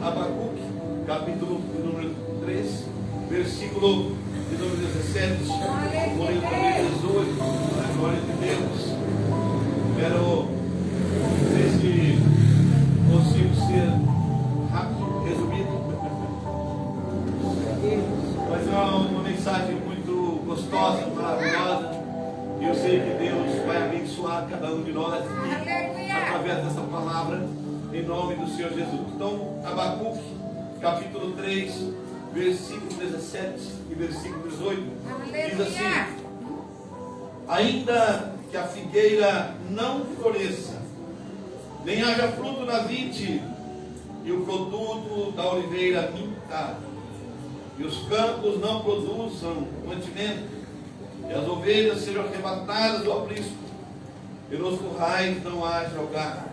Abacuque, capítulo número 3, versículo de número 17, porém também 18, para a glória de Deus. Quero ver se consigo ser rápido, resumido. Mas é uma mensagem muito gostosa, maravilhosa. E eu sei que Deus vai abençoar cada um de nós através dessa palavra, em nome do Senhor Jesus. Então, Abacuque, capítulo 3, versículo 17 e versículo 18, diz assim: ainda que a figueira não floresça, nem haja fruto na vide, e o produto da oliveira minta, e os campos não produzam mantimento, e as ovelhas sejam arrebatadas do aprisco, e nos currais não haja lugar.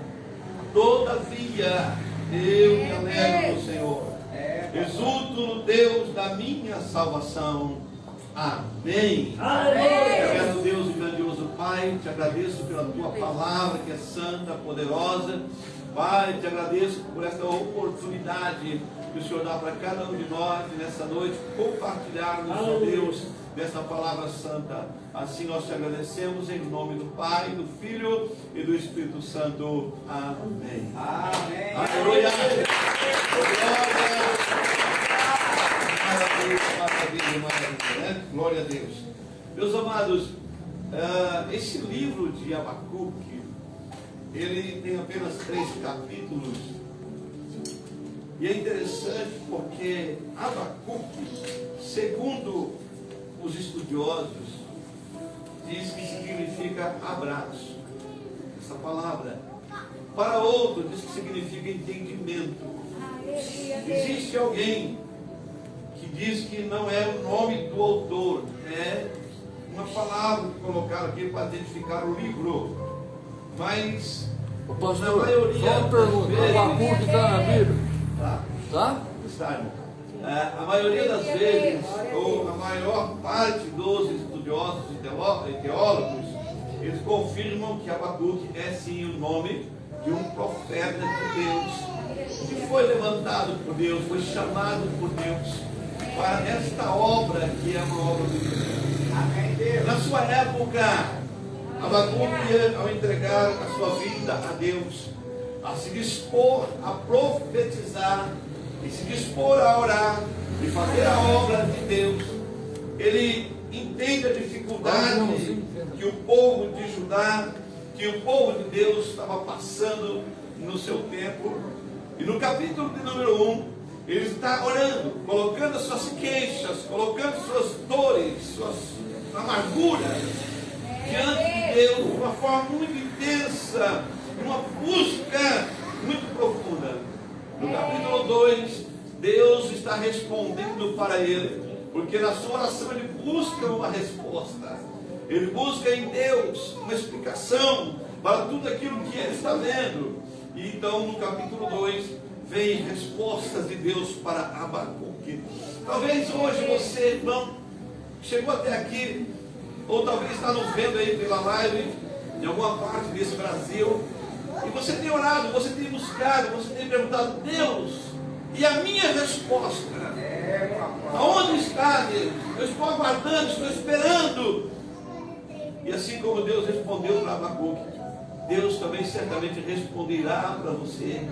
Todavia eu me alegro no Senhor, exulto no Deus da minha salvação. Amém. Eterno Deus e grandioso Pai, te agradeço pela tua palavra que é santa, poderosa. Pai, te agradeço por esta oportunidade que o Senhor dá para cada um de nós nessa noite, compartilharmos, ó Deus, dessa palavra santa. Assim nós te agradecemos em nome do Pai, do Filho e do Espírito Santo. Amém. Amém. Aleluia. Maravilha, né? Glória a Deus. Meus amados, esse livro de Abacuque, ele tem apenas 3 capítulos. E é interessante porque Abacuque, segundo os estudiosos, diz que significa abraço. Essa palavra. Para outros, diz que significa entendimento. Existe alguém que diz que não é o nome do autor, é uma palavra que colocaram aqui para identificar o livro. Mas o pastor, na maioria só uma pergunta, Abacuque está na Bíblia? Tá? Está, irmão. A maioria das vezes, ou a maior parte dos estudiosos e teólogos, eles confirmam que Abacuque é sim o nome de um profeta de Deus, que foi levantado por Deus, foi chamado por Deus para esta obra que é uma obra de Deus. Na sua época, Abacuque, ao entregar a sua vida a Deus, a se dispor a profetizar e se dispor a orar e fazer a obra de Deus, ele entende a dificuldade que o povo de Judá, que o povo de Deus estava passando no seu tempo. E no capítulo de número 1, ele está orando, colocando as suas queixas, colocando suas dores, suas amarguras diante de Deus, de uma forma muito intensa, uma busca muito profunda. No capítulo 2, Deus está respondendo para ele, porque na sua oração ele busca uma resposta, ele busca em Deus uma explicação para tudo aquilo que ele está vendo. E então no capítulo 2 vem respostas de Deus para Abacuque. Talvez hoje você, irmão, chegou até aqui, ou talvez está nos vendo aí pela live, em alguma parte desse Brasil, e você tem orado, você tem buscado, você tem perguntado: Deus, e a minha resposta? Aonde está, Deus? Eu estou aguardando, estou esperando. E assim como Deus respondeu para Abacuque, Deus também certamente responderá para você.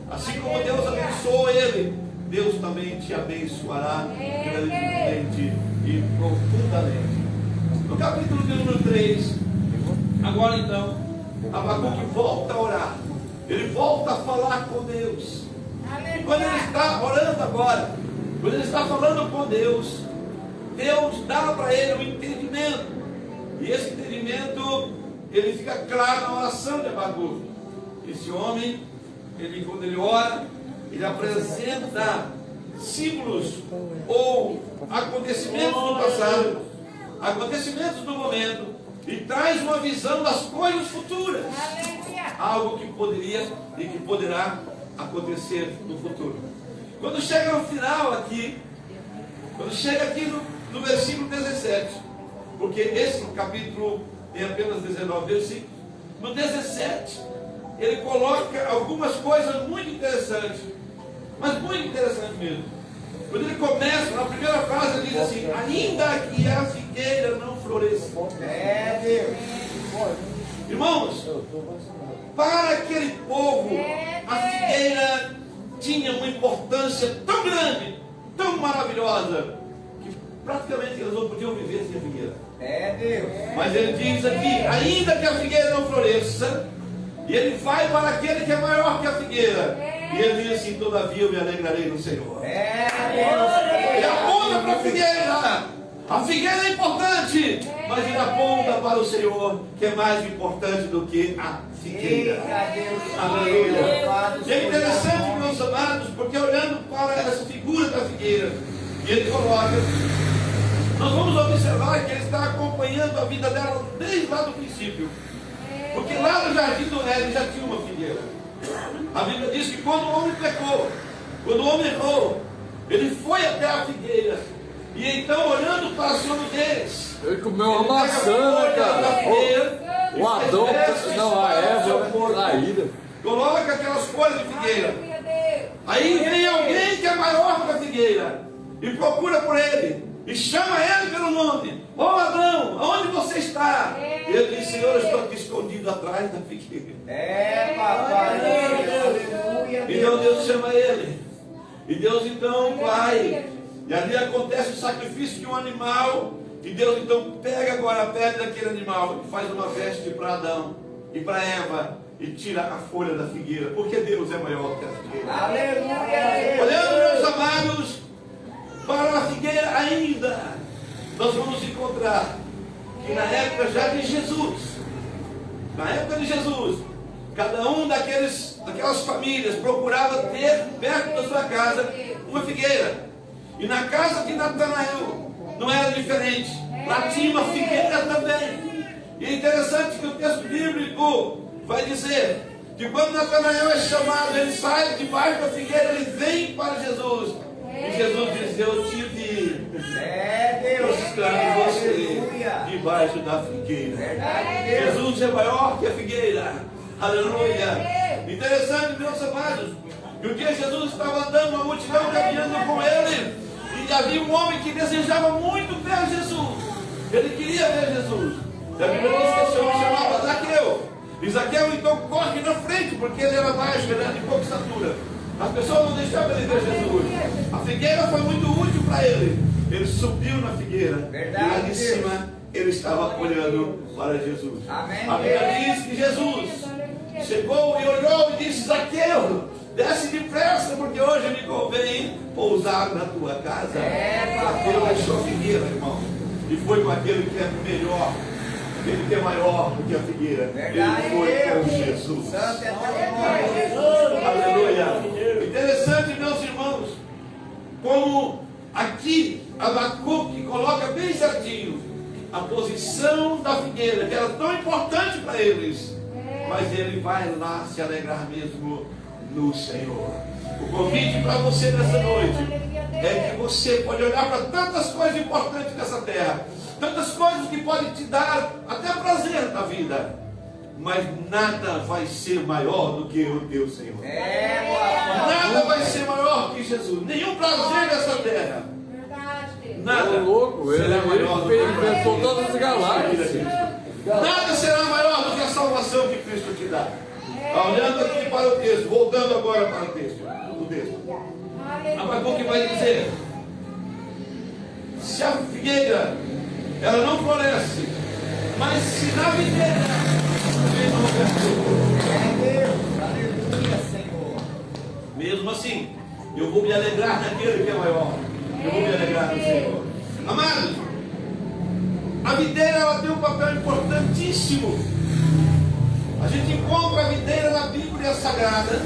Assim como Deus abençoou ele, Deus também te abençoará grandemente e profundamente. No capítulo de número 3, agora então, Abacuque volta a orar, ele volta a falar com Deus. E quando ele está orando agora, quando ele está falando com Deus, Deus dá para ele um entendimento. E esse entendimento, ele fica claro na oração de Abacuque. Esse homem, quando ele ora, ele apresenta símbolos ou acontecimentos do passado, acontecimentos do momento, e traz uma visão das coisas futuras. Algo que poderia e que poderá acontecer no futuro. Quando chega no final aqui, quando chega aqui no versículo 17, porque esse capítulo tem apenas 19 versículos, no 17 ele coloca algumas coisas muito interessantes. Mas muito interessante mesmo. Quando ele começa, na primeira frase, ele diz assim: ainda que a figueira não floresça. Deus. Irmãos, para aquele povo, a figueira tinha uma importância tão grande, tão maravilhosa, que praticamente eles não podiam viver sem a figueira. Deus. Mas ele diz aqui: ainda que a figueira não floresça, e ele vai para aquele que é maior que a figueira. E ele diz assim: todavia eu me alegrarei no Senhor. Ele aponta para a figueira. A figueira é importante, mas ele aponta para o Senhor, que é mais importante do que a figueira. Aleluia. E é interessante, meus amados, porque olhando para essa figura da figueira, e ele coloca, nós vamos observar que ele está acompanhando a vida dela desde lá do princípio. Porque lá no jardim do Éden já tinha uma figueira. A Bíblia diz que quando o homem pecou, quando o homem errou, ele foi até a figueira. E então, olhando para a nudez, ele comeu uma maçã, cara. O Adão, não, a Eva, traída. Coloca aquelas folhas de figueira. Aí vem alguém que é maior que a figueira e procura por ele e chama ele pelo nome: ô Adão, aonde você está? E ele diz: Senhor, eu estou aqui escondido atrás da figueira. Papai. Aleluia. Então Deus chama ele. E Deus então vai. E ali acontece o sacrifício de um animal. E Deus então pega agora a pele daquele animal e faz uma veste para Adão e para Eva. E tira a folha da figueira. Porque Deus é maior que a figueira. Aleluia. Olhando, meus amados, para a figueira ainda, nós vamos encontrar que na época já de Jesus, na época de Jesus, cada um daquelas famílias procurava ter perto da sua casa uma figueira. E na casa de Natanael não era diferente. Lá tinha uma figueira também. E é interessante que o texto bíblico vai dizer que quando Natanael é chamado, ele sai debaixo da figueira, ele vem para Jesus. E Jesus diz: eu te vi buscando você debaixo da figueira. Jesus é maior que a figueira. Aleluia. Interessante, meus amados, que um dia Jesus estava andando, uma multidão caminhando com ele. E havia um homem que desejava muito ver Jesus. Ele queria ver Jesus. E a Bíblia diz que esse homem chamava Zaqueu. E Zaqueu então corre na frente, porque ele era baixo, ele era de pouca estatura. As pessoas não deixavam ele ver Jesus. A figueira foi muito útil para ele. Ele subiu na figueira. E lá de cima ele estava olhando para Jesus. Amém. A Bíblia diz que Jesus chegou e olhou e disse: Zaqueu, desce depressa, porque hoje me convém pousar na tua casa. Zaqueu deixou a figueira, irmão, e foi com aquele que é melhor, aquele que é maior do que a figueira. Ele foi com Jesus. Aleluia. Interessante, meus irmãos, como aqui Abacuque coloca bem certinho a posição da figueira, que era tão importante para eles. Mas ele vai lá se alegrar mesmo no Senhor. O convite para você nessa noite é que você pode olhar para tantas coisas importantes dessa terra, tantas coisas que podem te dar até prazer na vida, mas nada vai ser maior do que o teu Senhor. Nada vai ser maior que Jesus. Nenhum prazer nessa terra. Nada. Louco, ele será maior do que inventou todas as galáxias. Nada será maior do que a salvação que Cristo te dá. Olhando aqui para o texto, voltando agora para o texto. Abacuque vai dizer: se a figueira ela não floresce, mas se na videira vem Aleluia, Senhor. mesmo assim, eu vou me alegrar naquele que é maior. Eu vou me alegrar no Senhor. Amados, a videira ela tem um papel importantíssimo. A gente encontra a videira na Bíblia Sagrada.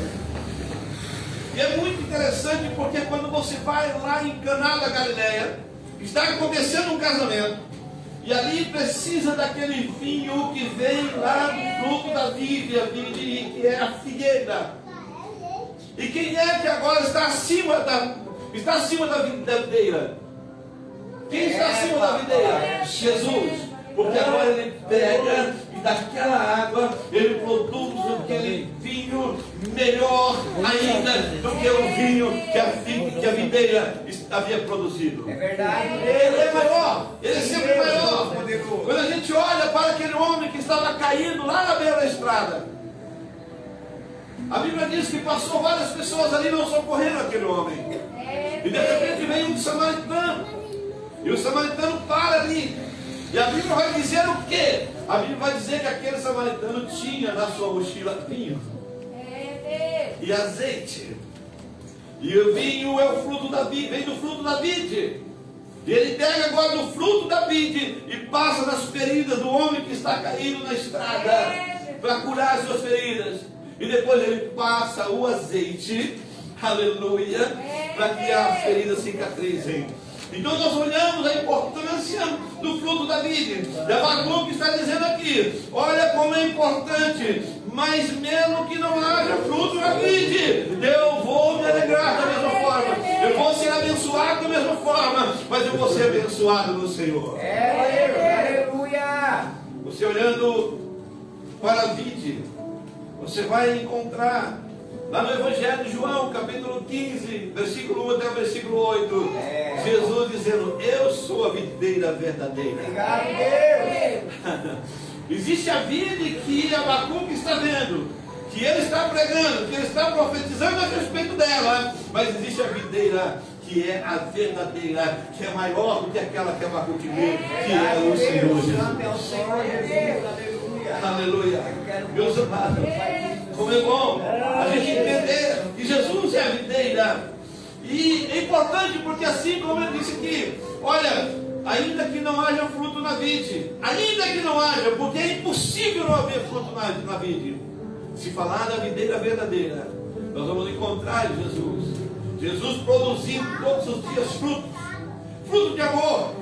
E é muito interessante porque quando você vai lá em Caná da Galileia, está acontecendo um casamento. E ali precisa daquele vinho que vem lá do fruto da vide, que é a figueira. E quem é que agora está acima da videira? Quem está acima da videira? Jesus. Porque agora ele pega e daquela água ele produz aquele vinho melhor ainda do que o vinho que a videira havia produzido. É verdade. Ele é maior, ele é sempre maior. Poderoso. Quando a gente olha para aquele homem que estava caído lá na beira da estrada, a Bíblia diz que passou várias pessoas ali não socorreram aquele homem. E de repente vem um samaritano. E o samaritano para ali. E a Bíblia vai dizer o quê? A Bíblia vai dizer que aquele samaritano tinha na sua mochila vinho e azeite. E o vinho é o fruto da vide, vem do fruto da vide. E ele pega agora do fruto da vide e passa nas feridas do homem que está caído na estrada para curar as suas feridas. E depois ele passa o azeite, aleluia, para que as feridas cicatrizem. Então nós olhamos a importância do fruto da vide. E Abacuque está dizendo aqui, olha como é importante, mas mesmo que não haja fruto da vide, eu vou me alegrar da mesma forma, eu vou ser abençoado da mesma forma, mas eu vou ser abençoado no Senhor. Aleluia. Você olhando para a vide, você vai encontrar lá no Evangelho de João, capítulo 15, versículo 1 até o versículo 8, Jesus dizendo, eu sou a videira verdadeira. Obrigado, Deus. Existe a vide que Abacuque está vendo, que ele está pregando, que ele está profetizando a respeito dela, mas existe a videira que é a verdadeira, que é maior do que aquela que Abacuque vê, que é o Senhor Santo é o Jesus. Senhor Jesus. Aleluia. Aleluia. Meus amados, como é bom a gente entender que Jesus é a videira. E é importante porque assim como ele disse aqui, olha, ainda que não haja fruto na vide, ainda que não haja, porque é impossível não haver fruto na vide. Se falar da videira verdadeira, nós vamos encontrar Jesus. Jesus produzindo todos os dias frutos, fruto de amor,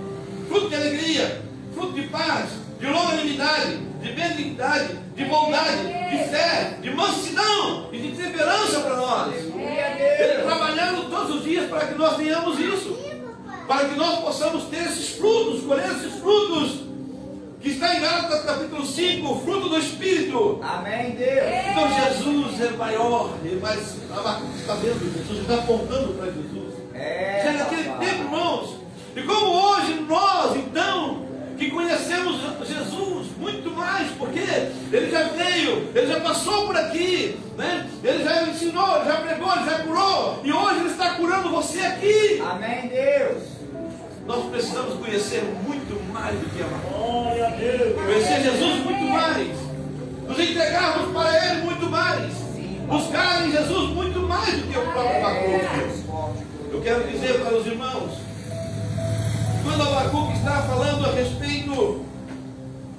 fruto de alegria, fruto de paz, de longanimidade, de benignidade, de bondade, de fé, de mansidão e de temperança para nós. Ele trabalhando todos os dias para que nós tenhamos isso, para que nós possamos ter esses frutos, colher esses frutos, que está em Gálatas capítulo 5, o fruto do Espírito. Amém, Deus. Então Jesus é maior, mas Abacuque está vendo Jesus, está apontando para Jesus. Já naquele tempo, irmãos, e como hoje nós, então, que conhecemos Jesus muito mais, porque ele já veio, ele já passou por aqui, né? Ele já ensinou, já pregou, já curou, e hoje ele está curando você aqui. Amém, Deus. Nós precisamos conhecer muito mais do que Abacuque. Conhecer Jesus muito mais, nos entregarmos para Ele muito mais, buscar em Jesus muito mais do que o próprio Abacuque. Eu quero dizer para os irmãos, quando Abacuque está falando a respeito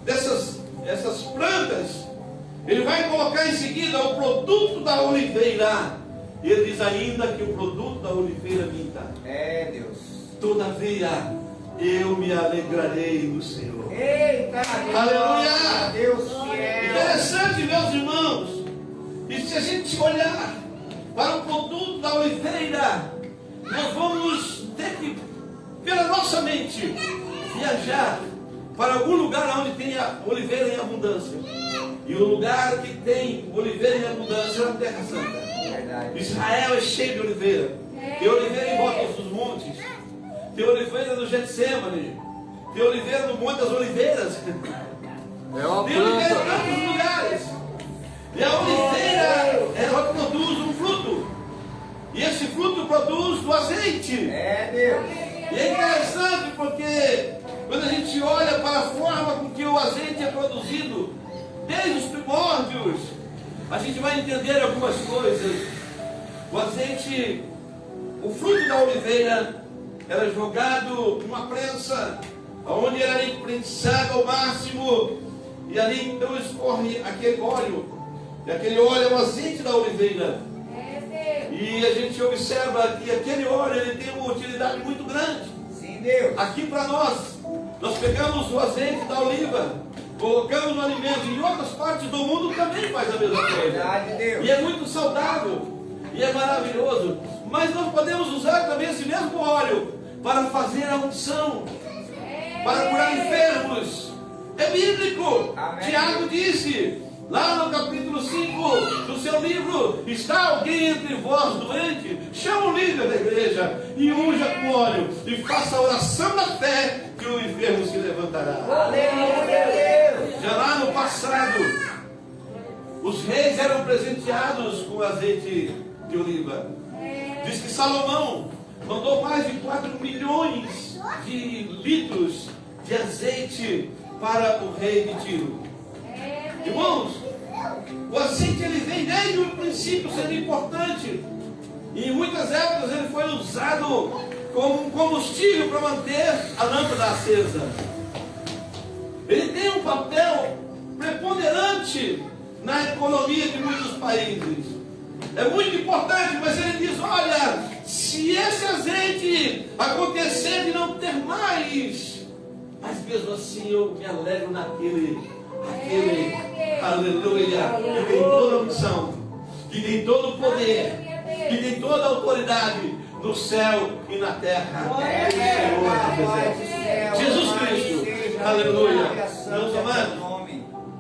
dessas plantas, ele vai colocar em seguida o produto da oliveira. Ele diz ainda que o produto da oliveira minta. Deus. Todavia, eu me alegrarei no Senhor. Eita, Aleluia! Deus fiel. Interessante, meus irmãos. E se a gente olhar para o produto da oliveira, nós vamos ter que, pela nossa mente, viajar para algum lugar onde tenha oliveira em abundância. E o lugar que tem oliveira em abundância é a Terra Santa. Israel é cheio de oliveira. Tem oliveira em volta dos montes. Tem oliveira no Getsemane. Tem oliveira no Monte das Oliveiras. É uma Tem oliveira em planta. tantos lugares. E a oliveira, ela produz um fruto. E esse fruto produz o azeite. Deus. E é interessante porque quando a gente olha para a forma com que o azeite é produzido, desde os primórdios, a gente vai entender algumas coisas. O azeite, o fruto da oliveira, era jogado numa prensa, onde era imprensado ao máximo, e ali então escorre aquele óleo, e aquele óleo é o azeite da oliveira. E a gente observa que aquele óleo ele tem uma utilidade muito grande. Sim, Deus. Aqui para nós pegamos o azeite da oliva, colocamos no alimento, e em outras partes do mundo também faz a mesma coisa. Verdade, Deus. E é muito saudável, e é maravilhoso. Mas nós podemos usar também esse mesmo óleo para fazer a unção, para curar enfermos, É bíblico. Amém. Tiago disse, lá no capítulo 5 do seu livro: está alguém entre vós doente? Chama o líder da igreja e unja com óleo e faça a oração da fé, que o enfermo se levantará. Aleluia, Deus. Já lá no passado, os reis eram presenteados com azeite de oliva. Diz que Salomão mandou mais de 4 milhões de litros de azeite para o rei de Tiro. Irmãos, o azeite ele vem desde o princípio sendo importante. E em muitas épocas ele foi usado como um combustível para manter a lâmpada acesa. Ele tem um papel preponderante na economia de muitos países. É muito importante, mas ele diz: olha, se esse azeite acontecer de não ter mais, mas mesmo assim eu me alegro naquele, aleluia, que tem toda a unção, que tem todo o poder, que tem toda a autoridade no céu e na terra. É o Senhor de Jesus Cristo, aleluia. Meus amados,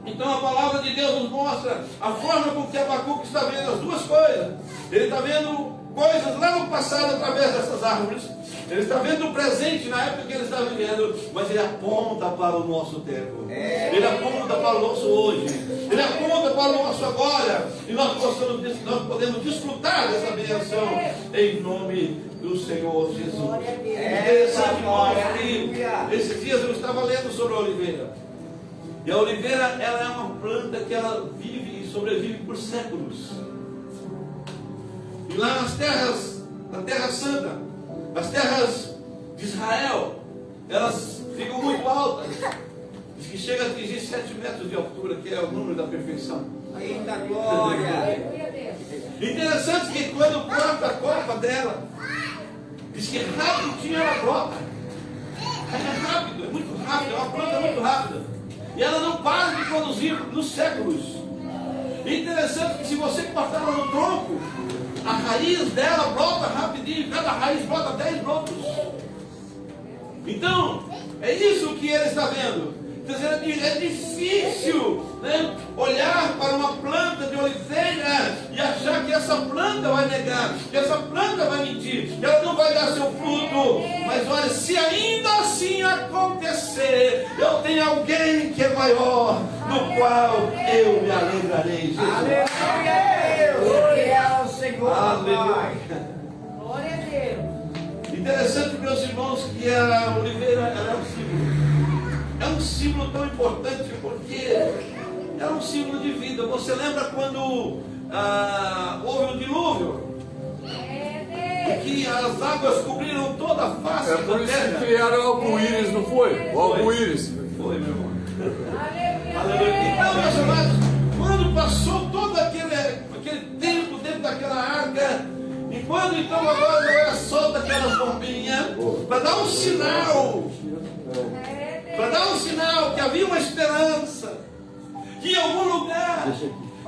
então a palavra de Deus nos mostra a forma com que Abacuque está vendo as duas coisas. Ele está vendo coisas lá no passado através dessas árvores. Ele está vendo o presente na época que ele está vivendo, mas ele aponta para o nosso tempo. Ele aponta para o nosso hoje. Ele aponta para o nosso agora. E nós podemos desfrutar dessa bênção em nome do Senhor Jesus. Interessante, irmãos, que esses dias eu estava lendo sobre a oliveira. E a oliveira, ela é uma planta que ela vive e sobrevive por séculos. E lá nas terras, na Terra Santa, as terras de Israel, elas ficam muito altas. Diz que chega a atingir 7 metros de altura, que é o número da perfeição. Eita glória! Interessante que quando planta a copa dela, diz que rapidinho ela brota. É rápido, é muito rápido, é uma planta muito rápida. E ela não para de produzir nos séculos. Interessante que se você cortar ela no tronco, a raiz dela brota rapidinho, cada raiz brota 10 brotos. Então, é isso que ele está vendo. É difícil, né, olhar para uma planta de oliveira e achar que essa planta vai negar, que essa planta vai mentir, que ela não vai dar seu fruto. Mas olha, se ainda assim acontecer, eu tenho alguém que é maior, no qual eu me alegrarei. Jesus. Aleluia, Deus! Que é o Senhor. Aleluia. Glória a Deus. Interessante, meus irmãos, que a oliveira ela é um símbolo. É um símbolo tão importante porque é um símbolo de vida. Você lembra quando houve o dilúvio? E que as águas cobriram toda a face É da por isso que terra? criaram o arco-íris, não foi? O arco-íris. Foi, meu irmão. Aleluia. Aleluia. Então, meus amados, quando passou todo aquele tempo dentro daquela arca, e quando então agora Noé solta aquelas bombinhas para dar um sinal. Para dar um sinal que havia uma esperança, que em algum lugar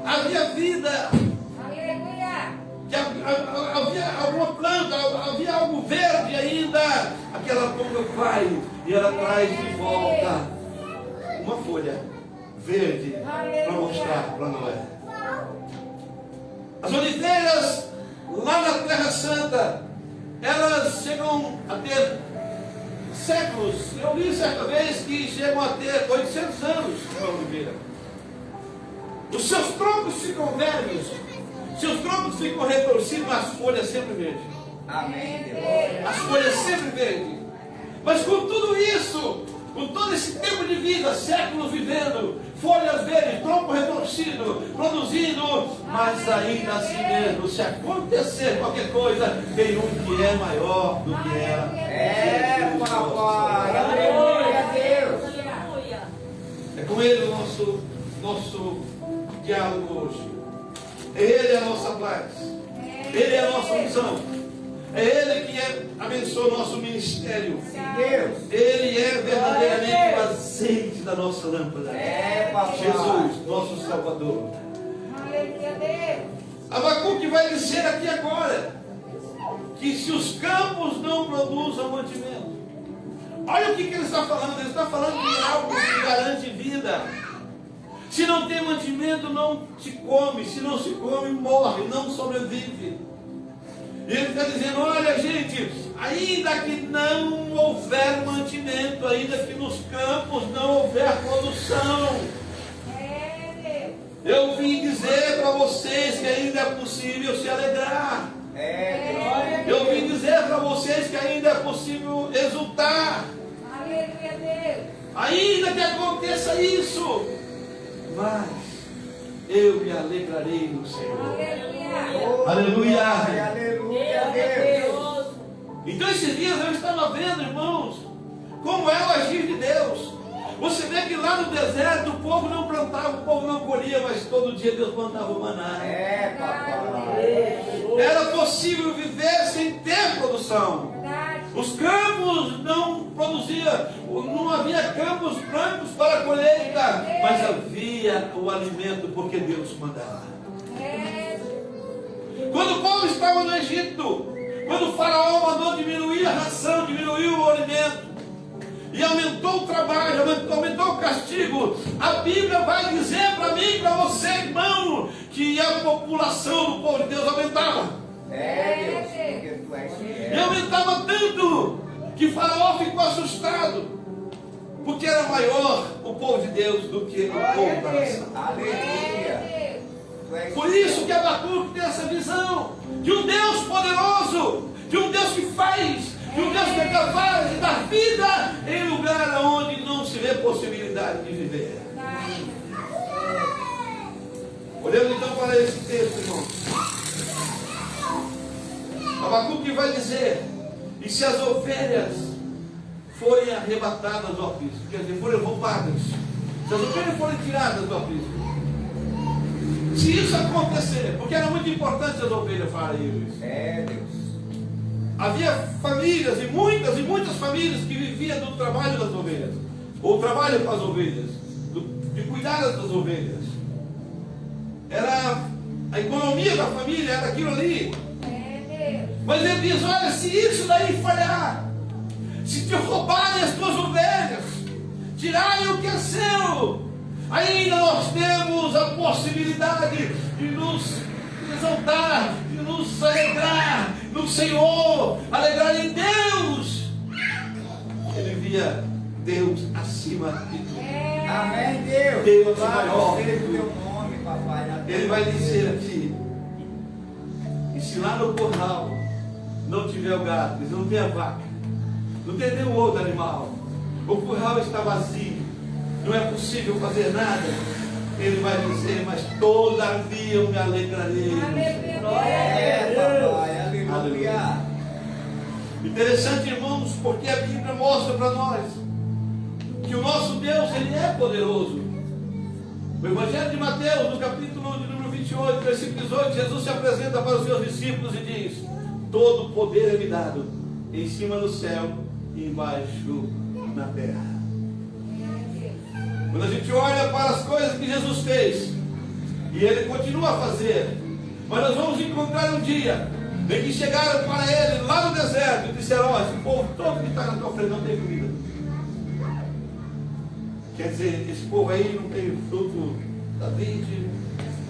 havia vida, Aleluia. que havia alguma planta, havia algo verde ainda. Aquela bomba vai e ela traz de volta uma folha verde para mostrar para Noé. As oliveiras lá na Terra Santa, elas chegam a ter séculos. Eu li certa vez que chegam a ter 800 anos na oliveira. Os seus troncos ficam velhos, seus troncos ficam retorcidos, mas as folhas sempre verdes. Amém, Deus. As folhas sempre verdes. Mas com tudo isso, com todo esse tempo de vida, séculos vivendo, folhas verdes, tronco retorcido, produzindo, mas ainda assim mesmo, se acontecer qualquer coisa, tem um que é maior do que ela. É, papai. Aleluia, Deus. É com ele o nosso diálogo hoje. Ele é a nossa paz. Ele é a nossa unção. É Ele que abençoa o nosso ministério. Deus. Ele é verdadeiramente o azeite da nossa lâmpada. É, papai. Jesus, nosso Salvador. Aleluia, Deus. Abacuque vai dizer aqui agora que se os campos não produzam mantimento, Olha o que ele está falando. Ele está falando de algo que garante vida. Se não tem mantimento, não se come. Se não se come, morre, não sobrevive. E ele está dizendo, olha gente, ainda que não houver mantimento, ainda que nos campos não houver produção, eu vim dizer para vocês que ainda é possível se alegrar. Eu vim dizer para vocês que ainda é possível exultar. Aleluia, Deus. Ainda que aconteça isso, mas eu me alegrarei no Senhor. Aleluia. Aleluia. Aleluia, Deus. Então esses dias eu estava vendo, irmãos, como é o agir de Deus. Você vê que lá no deserto o povo não plantava, o povo não colhia, mas todo dia Deus plantava o maná. Papai. Era possível viver sem ter produção. Os campos não produziam, não havia campos brancos para a colheita, mas havia o alimento porque Deus mandava. Quando o povo estava no Egito, quando o faraó mandou diminuir a ração, diminuiu o alimento, e aumentou o trabalho, aumentou o castigo, a Bíblia vai dizer para mim e para você, irmão, que a população do povo de Deus aumentava. Deus, porque tu és E fiel. aumentava tanto que Faraó ficou assustado, porque era maior o povo de Deus do que o povo da nação. Aleluia. Tu és Por isso que Abacuque tem essa visão de um Deus poderoso, de um Deus que faz, de um Deus que é capaz de dar vida em lugar onde não se vê possibilidade de viver. Olhando então para esse texto, irmão. Abacuque vai dizer, e se as ovelhas forem arrebatadas do aprisco, quer dizer, forem roubadas, se as ovelhas forem tiradas do aprisco, se isso acontecer, porque era muito importante as ovelhas farem isso. Deus. Havia famílias, e muitas famílias que viviam do trabalho das ovelhas, ou trabalho com as ovelhas, de cuidar das ovelhas. Era a economia da família, era aquilo ali. Mas ele diz, olha, se isso daí falhar, se te roubarem as tuas ovelhas, tirarem o que é seu, ainda nós temos a possibilidade de nos exaltar, de nos alegrar no Senhor, alegrar em Deus. Ele via Deus acima de tudo. Amém, Deus. Deus é Louvado maior. seja o teu nome, papai. Ele vai dizer aqui, e se lá no curral não tiver o gado, não tem a vaca, não tem nenhum outro animal, o curral está vazio, não é possível fazer nada, ele vai dizer, mas todavia eu me alegrarei. Papai. Aleluia. Interessante, irmãos, porque a Bíblia mostra para nós que o nosso Deus, Ele é poderoso. O Evangelho de Mateus, no capítulo de número 28, versículo 18, Jesus se apresenta para os seus discípulos e diz, todo poder é me dado, em cima do céu e embaixo na terra. Quando a gente olha para as coisas que Jesus fez, e Ele continua a fazer, mas nós vamos encontrar um dia em que chegaram para Ele lá no deserto e disseram, ó, esse povo todo que está na tua frente não tem comida. Quer dizer, esse povo aí não tem o fruto da vide,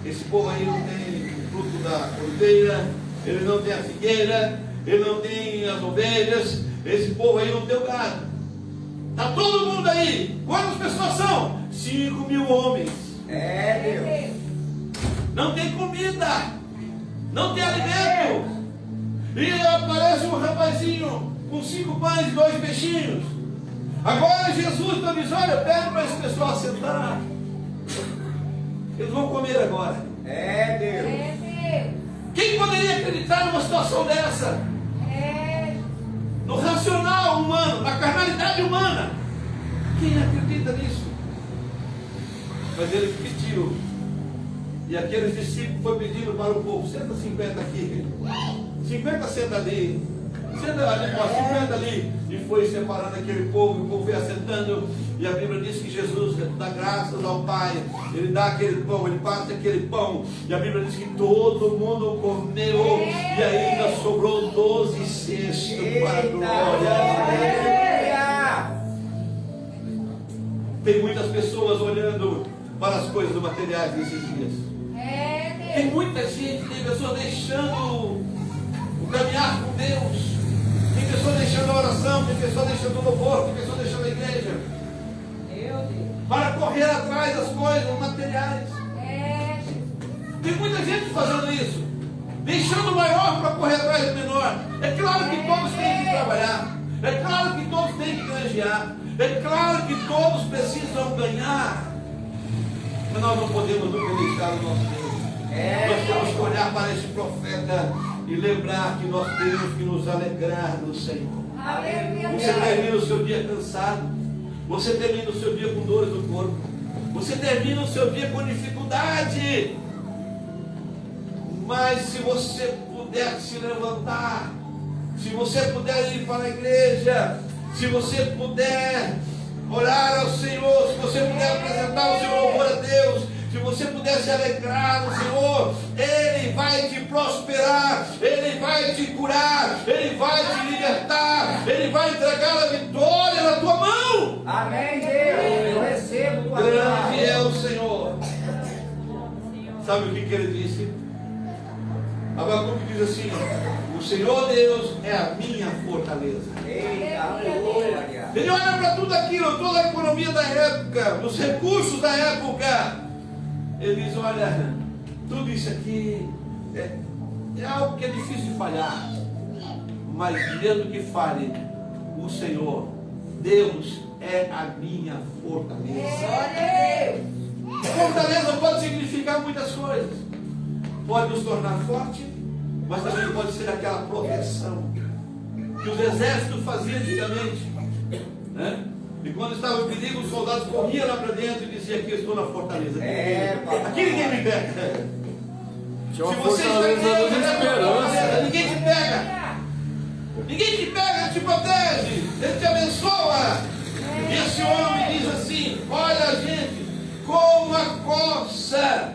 esse povo aí não tem o fruto da oliveira, ele não tem a figueira, ele não tem as ovelhas, esse povo aí não tem o gado. Está todo mundo aí. Quantas pessoas são? 5.000 homens. Deus. Não tem comida, não tem alimento. E aparece um rapazinho com 5 pães e 2 peixinhos. Agora Jesus então diz, olha, pede para esse pessoal sentar. Eles vão comer agora. Deus. Quem poderia acreditar numa situação dessa? No racional humano, na carnalidade humana. Quem acredita nisso? Mas ele pediu. E aqueles discípulos foram pedindo para o povo, senta 50 aqui. 50 senta ali. Senta ali, 50 ali. E foi separando aquele povo, e o povo foi assentando. E a Bíblia diz que Jesus dá graças ao Pai. Ele dá aquele pão, ele parte aquele pão. E a Bíblia diz que todo mundo comeu. E ainda sobrou 12 cestos para a glória. Aleluia. Tem muitas pessoas olhando para as coisas materiais nesses dias. Tem muita gente, tem pessoas deixando o caminhar com Deus. Tem pessoas deixando a oração, tem pessoas deixando o louvor, tem pessoas deixando a igreja. Para correr atrás das coisas materiais. Tem muita gente fazendo isso. Deixando o maior para correr atrás do menor. É claro que todos têm que trabalhar. É claro que todos têm que granjear. É claro que todos precisam ganhar. Mas nós não podemos nunca deixar o nosso Deus. Nós temos que olhar para esse profeta e lembrar que nós temos que nos alegrar no Senhor. Você termina o seu dia cansado. Você termina o seu dia com dores no corpo. Você termina o seu dia com dificuldade. Mas se você puder se levantar, se você puder ir para a igreja, se você puder orar ao Senhor, se você puder apresentar o seu louvor a Deus, se você puder se alegrar no Senhor, Ele vai te prosperar, Ele vai te curar, Ele vai te libertar, Ele vai entregar a vitória na tua mão. Amém, Deus. Eu recebo, papai. Grande é o Senhor. Sabe o que ele disse? Abacuque diz assim: o Senhor Deus é a minha fortaleza. Eita, glória. Ele olha para tudo aquilo, toda a economia da época, os recursos da época. Ele diz: olha, tudo isso aqui é algo que é difícil de falhar. Mas mesmo que falhe, o Senhor, Deus, é a minha fortaleza. Fortaleza pode significar muitas coisas. Pode nos tornar forte, mas também pode ser aquela proteção que os exércitos faziam antigamente, né? E quando estava em perigo, os soldados corriam lá para dentro e diziam: aqui eu estou na fortaleza, aqui ninguém me pega. Tinha uma Se você está fortaleza da dentro da esperança. fortaleza, ninguém te pega. Ninguém te pega, Ele te protege, Ele te abençoa. E esse homem diz assim: olha, gente, como a coça,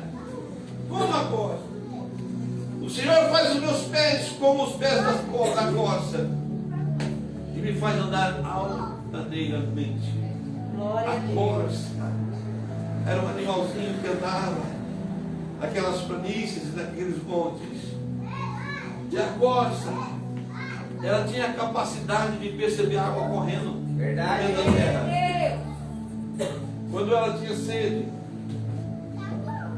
como a coça. O Senhor faz os meus pés como os pés da corça e me faz andar altaneiramente. A corça era um animalzinho que andava naquelas planícies e naqueles montes. E a corça, ela tinha a capacidade de perceber a água correndo Verdade. dentro da terra. Quando ela tinha sede,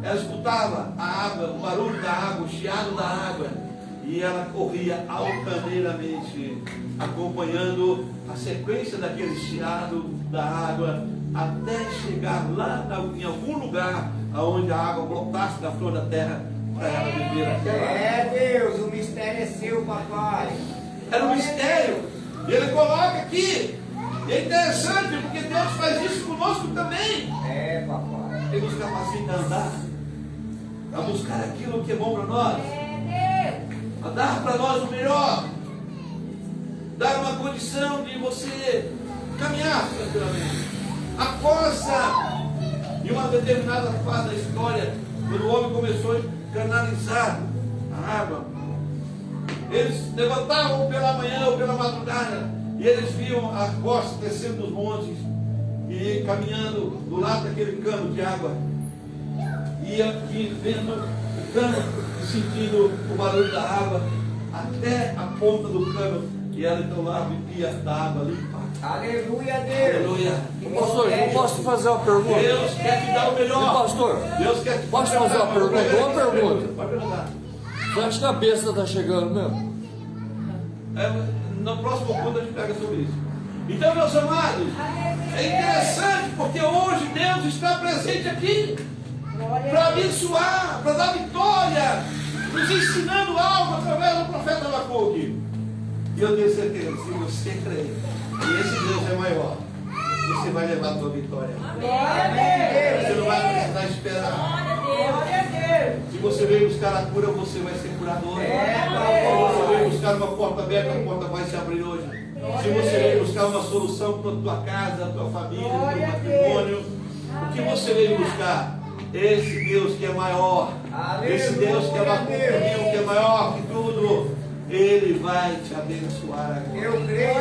ela escutava a água, o barulho da água, o chiado da água, e ela corria altaneiramente, acompanhando a sequência daquele chiado da água, até chegar lá em algum lugar onde a água brotasse da flor da terra, para ela beber aquela água. Deus, o mistério é seu, papai. Era um mistério. E ele coloca aqui. E é interessante, porque Deus faz isso conosco também. Papai. Ele nos capacita a andar, a buscar aquilo que é bom para nós, a dar para nós o melhor, dar uma condição de você caminhar tranquilamente. A corça, em uma determinada fase da história, quando o homem começou a canalizar a água, eles levantavam pela manhã ou pela madrugada e eles viam a corça descendo dos montes e caminhando do lado daquele cano de água, ia vendo o cano e sentindo o barulho da água até a ponta do cano, e ela então lá bebia da água limpa. Aleluia, Deus. Aleluia. Pastor, eu posso fazer uma pergunta? Deus quer te dar o melhor. Pastor, Deus quer te posso fazer uma pergunta? Uma pergunta. Pode perguntar. Você acha que a besta está chegando mesmo? No próximo culto a gente pega sobre isso. Então, meus amados, é interessante porque hoje Deus está presente aqui para abençoar, para dar vitória, nos ensinando algo através do profeta Abacuque. E eu tenho certeza, se você crer que esse Deus é maior, você vai levar a tua vitória. Você não vai precisar esperar. Se você veio buscar a cura, você vai ser curador. Se você veio buscar uma porta aberta, a porta vai se abrir hoje. Se você veio buscar uma solução para a tua casa, a tua família, o teu matrimônio, o que você veio buscar? Esse Deus que é maior, esse Deus que é que é maior que tudo, Ele vai te abençoar agora. Eu creio.